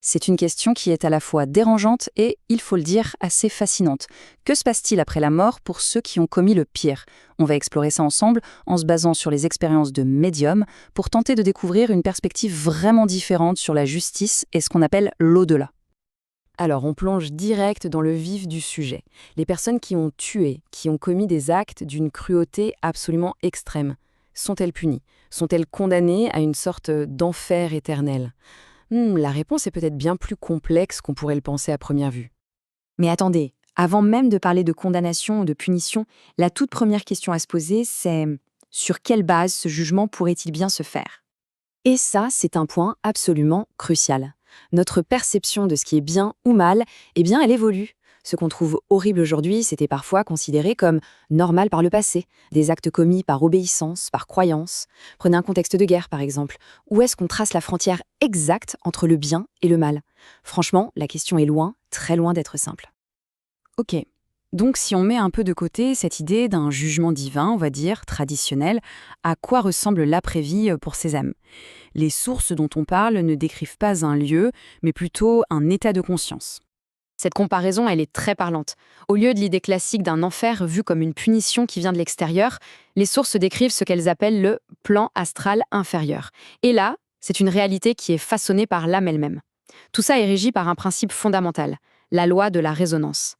C'est une question qui est à la fois dérangeante et, il faut le dire, assez fascinante. Que se passe-t-il après la mort pour ceux qui ont commis le pire? On va explorer ça ensemble en se basant sur les expériences de médiums pour tenter de découvrir une perspective vraiment différente sur la justice et ce qu'on appelle l'au-delà. Alors, on plonge direct dans le vif du sujet. Les personnes qui ont tué, qui ont commis des actes d'une cruauté absolument extrême, sont-elles punies? Sont-elles condamnées à une sorte d'enfer éternel? La réponse est peut-être bien plus complexe qu'on pourrait le penser à première vue. Mais attendez, avant même de parler de condamnation ou de punition, la toute première question à se poser, c'est sur quelle base ce jugement pourrait-il bien se faire? Et ça, c'est un point absolument crucial. Notre perception de ce qui est bien ou mal, eh bien, elle évolue. Ce qu'on trouve horrible aujourd'hui, c'était parfois considéré comme normal par le passé. Des actes commis par obéissance, par croyance. Prenez un contexte de guerre, par exemple. Où est-ce qu'on trace la frontière exacte entre le bien et le mal? Franchement, la question est loin, très loin d'être simple. Ok. Donc si on met un peu de côté cette idée d'un jugement divin, on va dire, traditionnel, à quoi ressemble l'après-vie pour ces âmes? Les sources dont on parle ne décrivent pas un lieu, mais plutôt un état de conscience. Cette comparaison, elle est très parlante. Au lieu de l'idée classique d'un enfer vu comme une punition qui vient de l'extérieur, les sources décrivent ce qu'elles appellent le plan astral inférieur. Et là, c'est une réalité qui est façonnée par l'âme elle-même. Tout ça est régi par un principe fondamental, la loi de la résonance.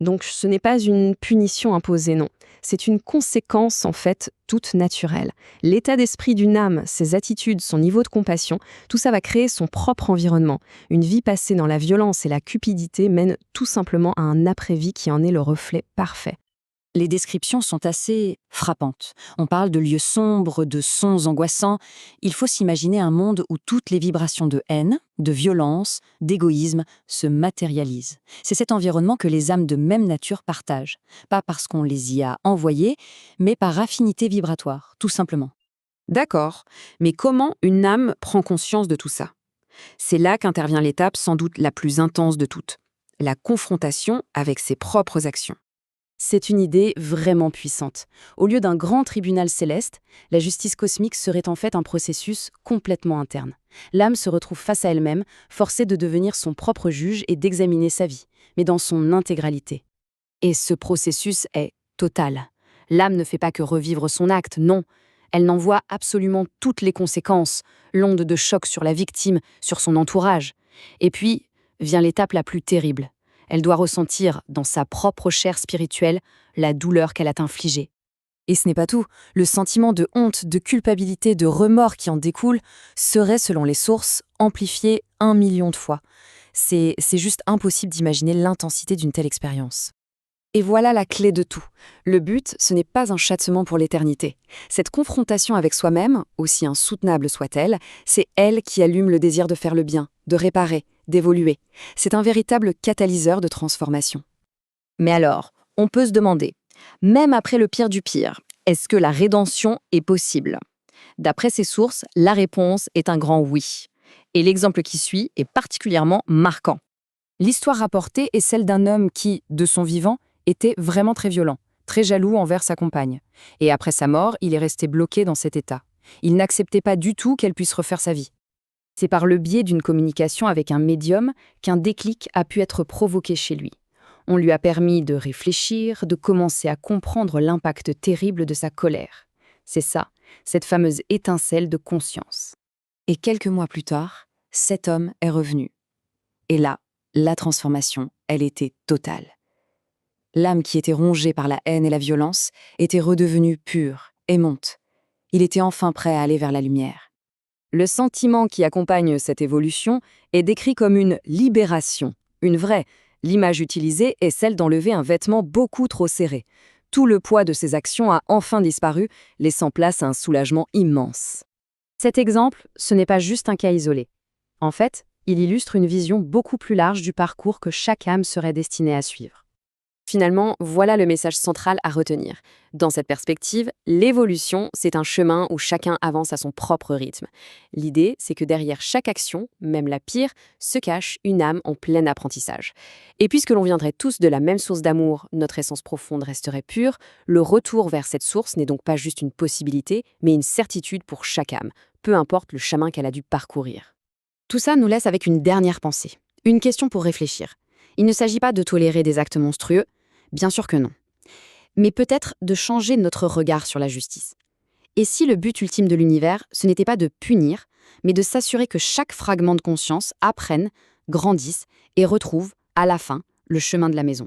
Donc ce n'est pas une punition imposée, non. C'est une conséquence, en fait, toute naturelle. L'état d'esprit d'une âme, ses attitudes, son niveau de compassion, tout ça va créer son propre environnement. Une vie passée dans la violence et la cupidité mène tout simplement à un après-vie qui en est le reflet parfait. Les descriptions sont assez frappantes. On parle de lieux sombres, de sons angoissants. Il faut s'imaginer un monde où toutes les vibrations de haine, de violence, d'égoïsme se matérialisent. C'est cet environnement que les âmes de même nature partagent. Pas parce qu'on les y a envoyées, mais par affinité vibratoire, tout simplement. D'accord, mais comment une âme prend conscience de tout ça? C'est là qu'intervient l'étape sans doute la plus intense de toutes, la confrontation avec ses propres actions. C'est une idée vraiment puissante. Au lieu d'un grand tribunal céleste, la justice cosmique serait en fait un processus complètement interne. L'âme se retrouve face à elle-même, forcée de devenir son propre juge et d'examiner sa vie, mais dans son intégralité. Et ce processus est total. L'âme ne fait pas que revivre son acte, non. Elle en voit absolument toutes les conséquences, l'onde de choc sur la victime, sur son entourage. Et puis, vient l'étape la plus terrible. Elle doit ressentir, dans sa propre chair spirituelle, la douleur qu'elle a infligée. Et ce n'est pas tout. Le sentiment de honte, de culpabilité, de remords qui en découle serait, selon les sources, amplifié 1 million de fois. C'est juste impossible d'imaginer l'intensité d'une telle expérience. Et voilà la clé de tout. Le but, ce n'est pas un châtiment pour l'éternité. Cette confrontation avec soi-même, aussi insoutenable soit-elle, c'est elle qui allume le désir de faire le bien, de réparer, d'évoluer. C'est un véritable catalyseur de transformation. Mais alors, on peut se demander, même après le pire du pire, est-ce que la rédemption est possible? D'après ces sources, la réponse est un grand oui. Et l'exemple qui suit est particulièrement marquant. L'histoire rapportée est celle d'un homme qui, de son vivant, était vraiment très violent, très jaloux envers sa compagne. Et après sa mort, il est resté bloqué dans cet état. Il n'acceptait pas du tout qu'elle puisse refaire sa vie. C'est par le biais d'une communication avec un médium qu'un déclic a pu être provoqué chez lui. On lui a permis de réfléchir, de commencer à comprendre l'impact terrible de sa colère. C'est ça, cette fameuse étincelle de conscience. Et quelques mois plus tard, cet homme est revenu. Et là, la transformation, elle était totale. L'âme qui était rongée par la haine et la violence était redevenue pure, aimante. Il était enfin prêt à aller vers la lumière. Le sentiment qui accompagne cette évolution est décrit comme une libération, une vraie. L'image utilisée est celle d'enlever un vêtement beaucoup trop serré. Tout le poids de ses actions a enfin disparu, laissant place à un soulagement immense. Cet exemple, ce n'est pas juste un cas isolé. En fait, il illustre une vision beaucoup plus large du parcours que chaque âme serait destinée à suivre. Finalement, voilà le message central à retenir. Dans cette perspective, l'évolution, c'est un chemin où chacun avance à son propre rythme. L'idée, c'est que derrière chaque action, même la pire, se cache une âme en plein apprentissage. Et puisque l'on viendrait tous de la même source d'amour, notre essence profonde resterait pure, le retour vers cette source n'est donc pas juste une possibilité, mais une certitude pour chaque âme, peu importe le chemin qu'elle a dû parcourir. Tout ça nous laisse avec une dernière pensée, une question pour réfléchir. Il ne s'agit pas de tolérer des actes monstrueux, bien sûr que non. Mais peut-être de changer notre regard sur la justice. Et si le but ultime de l'univers, ce n'était pas de punir, mais de s'assurer que chaque fragment de conscience apprenne, grandisse et retrouve, à la fin, le chemin de la maison.